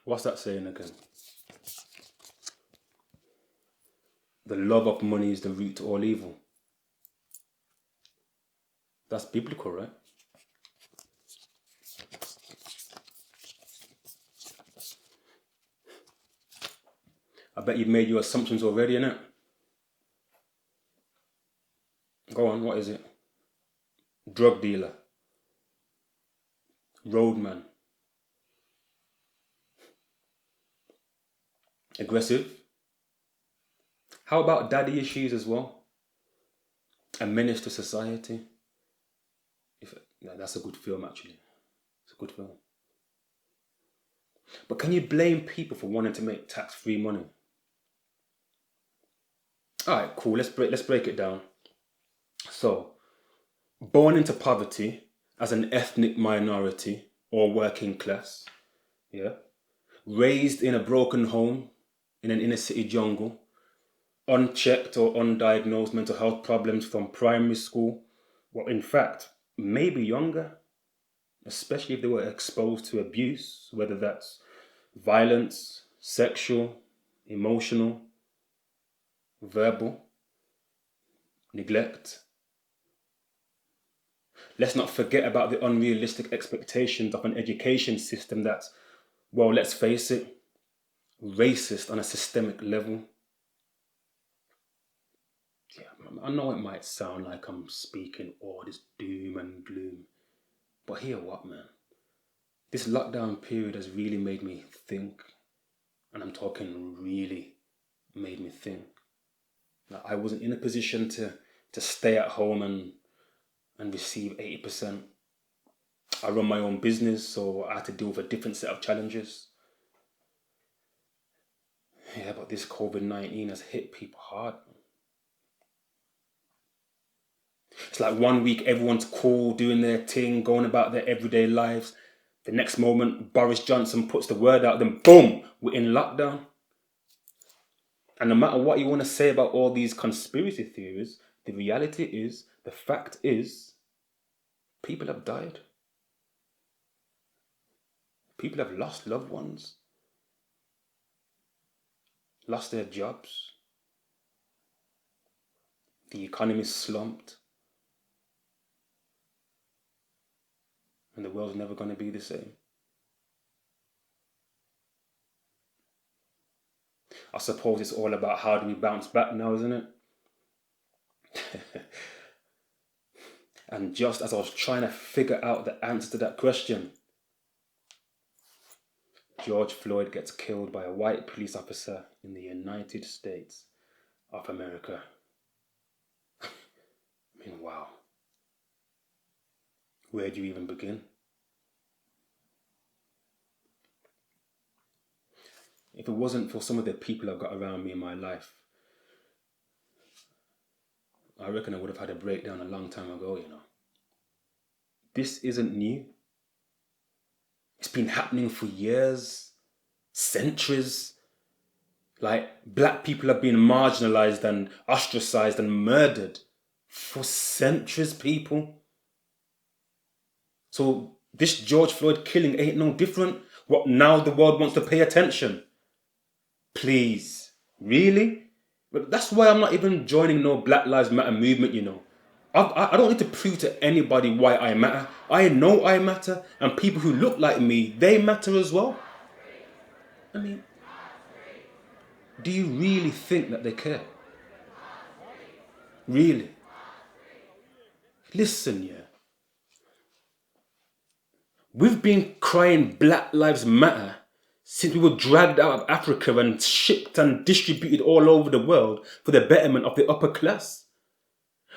What's that saying again? The love of money is the root to all evil. That's biblical, right? I bet you've made your assumptions already, innit? Go on, what is it? Drug dealer. Roadman. Aggressive. How about daddy issues as well? A menace to society. That's a good film, actually. It's a good film. But can you blame people for wanting to make tax-free money? All right, cool. Let's break it down. So, born into poverty as an ethnic minority or working class, yeah, raised in a broken home in an inner city jungle, unchecked or undiagnosed mental health problems from primary school, well, in fact, maybe younger, especially if they were exposed to abuse, whether that's violence, sexual, emotional, verbal, neglect. Let's not forget about the unrealistic expectations of an education system that's, well, let's face it, racist on a systemic level. Yeah, I know it might sound like I'm speaking all this doom and gloom, but hear what, man? This lockdown period has really made me think, and I'm talking really made me think. Like, I wasn't in a position to stay at home and receive 80%. I run my own business, so I had to deal with a different set of challenges. Yeah, but this COVID-19 has hit people hard. It's like 1 week everyone's cool, doing their thing, going about their everyday lives. The next moment, Boris Johnson puts the word out, then boom, we're in lockdown. And no matter what you want to say about all these conspiracy theories, the reality is, the fact is, people have died. People have lost loved ones, lost their jobs. The economy slumped. And the world's never going to be the same. I suppose it's all about how do we bounce back now, isn't it? And just as I was trying to figure out the answer to that question, George Floyd gets killed by a white police officer in the United States of America. I mean, wow. Where do you even begin? If it wasn't for some of the people I've got around me in my life, I reckon I would have had a breakdown a long time ago, you know. This isn't new. It's been happening for years, centuries. Like, black people have been marginalised and ostracised and murdered for centuries, people. So this George Floyd killing ain't no different. What, now the world wants to pay attention? Please, really? But that's why I'm not even joining no Black Lives Matter movement, you know. I don't need to prove to anybody why I matter. I know I matter, and people who look like me, they matter as well. I mean, do you really think that they care? Really? Listen, yeah. We've been crying Black Lives Matter since we were dragged out of Africa and shipped and distributed all over the world for the betterment of the upper class.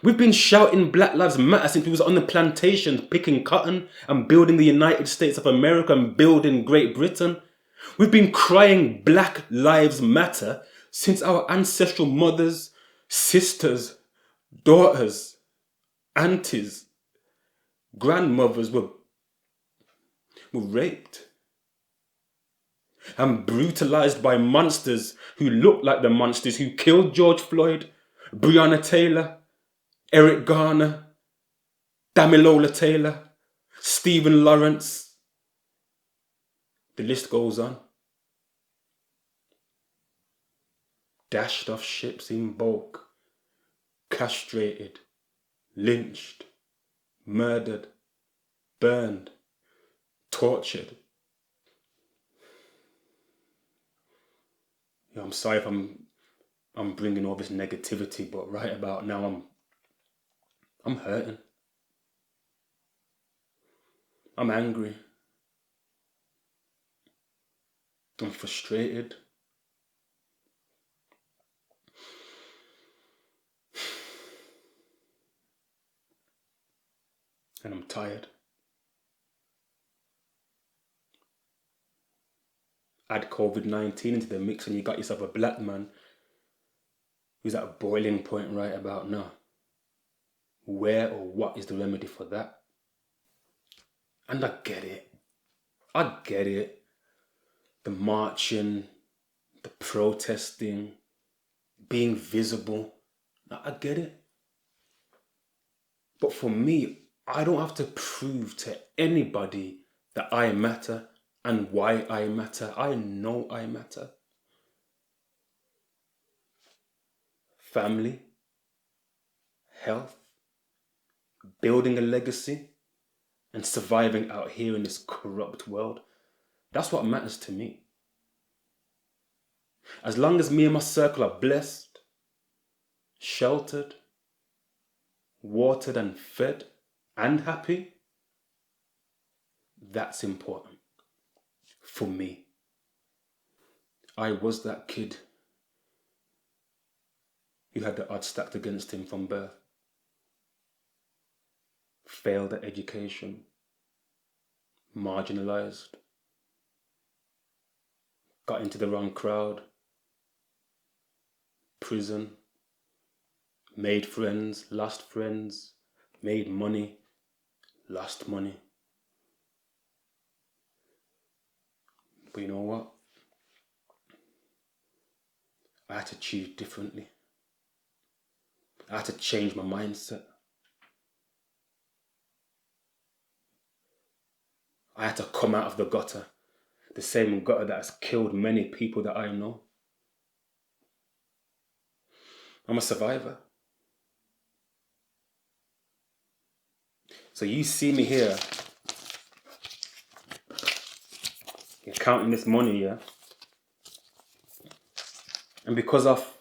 We've been shouting Black Lives Matter since we was on the plantations picking cotton and building the United States of America and building Great Britain. We've been crying Black Lives Matter since our ancestral mothers, sisters, daughters, aunties, grandmothers were raped and brutalized by monsters who looked like the monsters who killed George Floyd, Breonna Taylor, Eric Garner, Damilola Taylor, Stephen Lawrence. The list goes on. dashed off ships in bulk, castrated, lynched, murdered, burned, tortured. I'm sorry if I'm bringing all this negativity, but right about now I'm hurting. I'm angry. I'm frustrated. And I'm tired. Add COVID-19 into the mix and you got yourself a black man who's at a boiling point right about now. Where or what is the remedy for that? And I get it. I get it. The marching, the protesting, being visible. I get it. But for me, I don't have to prove to anybody that I matter and why I matter. I know I matter. Family, health, building a legacy, and surviving out here in this corrupt world. That's what matters to me. As long as me and my circle are blessed, sheltered, watered and fed, and happy, that's important for me. I was that kid who had the odds stacked against him from birth. Failed at education, marginalised, got into the wrong crowd, prison, made friends, made money, lost money. But you know what? I had to choose differently. I had to change my mindset. I had to come out of the gutter, the same gutter that has killed many people that I know. I'm a survivor. So you see me here, you're counting this money, yeah? And because of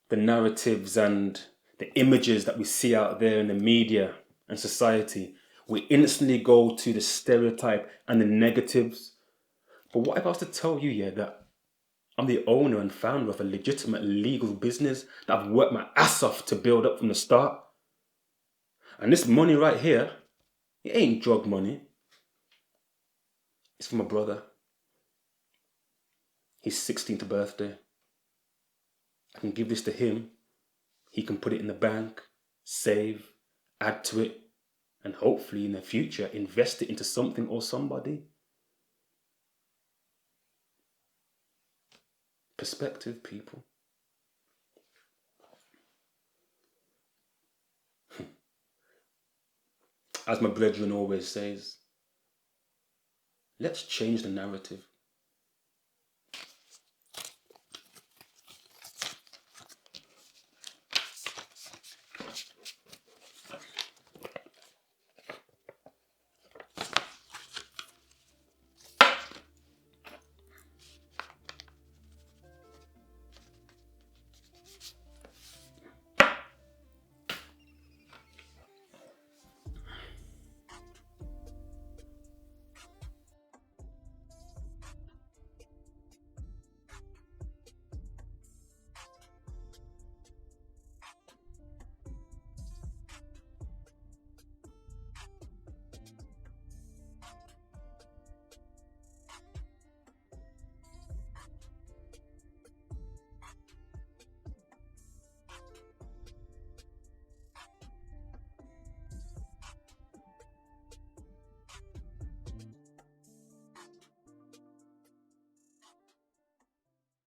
the narratives and the images that we see out there in the media and society, we instantly go to the stereotype and the negatives. But what if I was to tell you, yeah, that I'm the owner and founder of a legitimate legal business that I've worked my ass off to build up from the start? And this money right here, it ain't drug money. It's for my brother. His 16th birthday. I can give this to him. He can put it in the bank, save, add to it, and hopefully in the future invest it into something or somebody. Perspective, people. As my brethren always says, let's change the narrative.